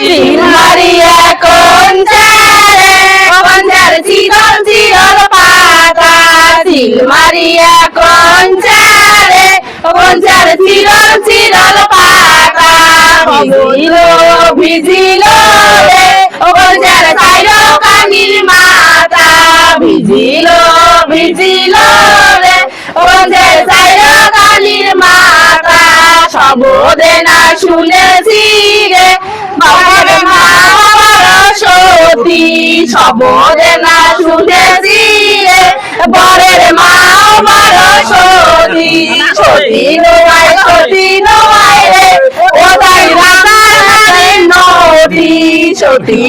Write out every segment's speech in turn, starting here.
seal মারিয়া কোঞ্চারে কোঞ্চার চিরল চিরল পাতা seal মারিয়া কোঞ্চারে কোঞ্চার চিরল চিরল পাতা vigil vigil রে কোঞ্চার চাইলো কানির মাতা ভিজিল ভিজিল রে কোঞ্চার চাইলো কানির মাতা সবদে না শুনেছি রে বাবার মা সতী সবদে না শুনেছি রে বরের মা সতী সতী নয় রে ও তাই রাধার নদী সতী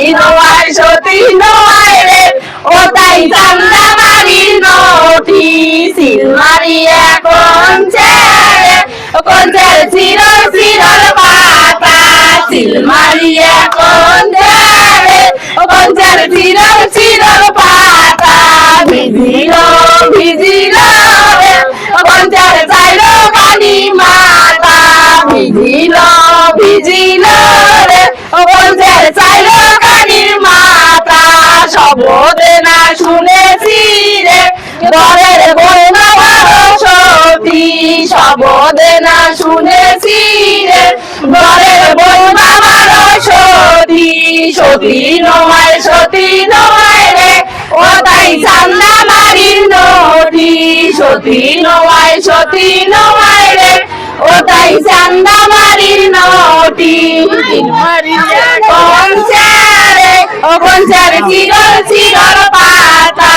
নয় রে ও তাই চান্দা বাড়ির নদী সিল মারিয়া কোঞ্চারে কোঞ্চার চিরল চিরল পাতা সিল মারিয়া কোঞ্চারে কোঞ্চার চিরল চিরল পাতা ভিজিল ভিজিল রে কোঞ্চার চাইলো কানি মাতা ভিজিল ভিজিল রে কোঞ্চার চাইলো কানির মাতা সবদে না শুনেছি রে বরের বইমা সতী সবদে না শুনেছি রে বরের বইমা সতী সতী নয় রে ও তাই চান্দা বাড়ির নদী সতী নয় রে ও তাই চান্দা বাড়ির নদী কোঞ্চারে ও কোঞ্চার চিরল চিরল পাতা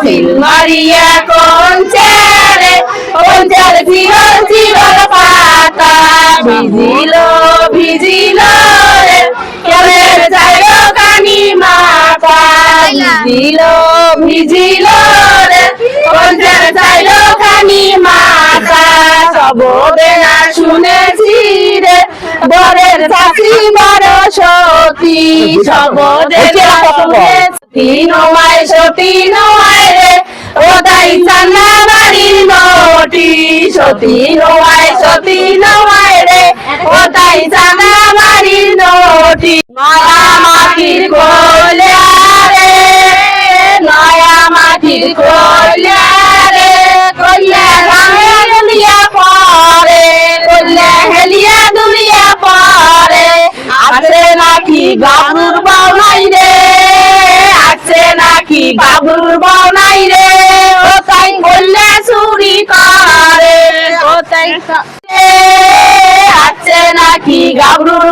সিল মারিয়া কোঞ্চারে কোঞ্চার চিরল চিরল পাতা ভিজিল ভিজিল রে কেলের চাইলো কানি মাতা ভিজিল ভিজিল রে কোঞ্চার চাইলো কানি মাতা সবদে না শুনেছি রে বরের চাচি বড় সতী সবদে না শুনেছি সতী নয় রে ও তাই চান্দা বাড়ির নটি সতী নয় রে ও তাই চান্দা বাড়ির নটি নয়া মাটির কোলে রে নয়া মাটির কোলে রে কোলে রাঙে দুলিয়া পরে কোলে হেলিয়া দুলিয়া পরে আছে নাকি বাবুর বাউনাই রে আছে নাকি বাবুর বাউনাই রে ও তাই করলে চুরি করে ও তাই আছে নাকি গাবরুর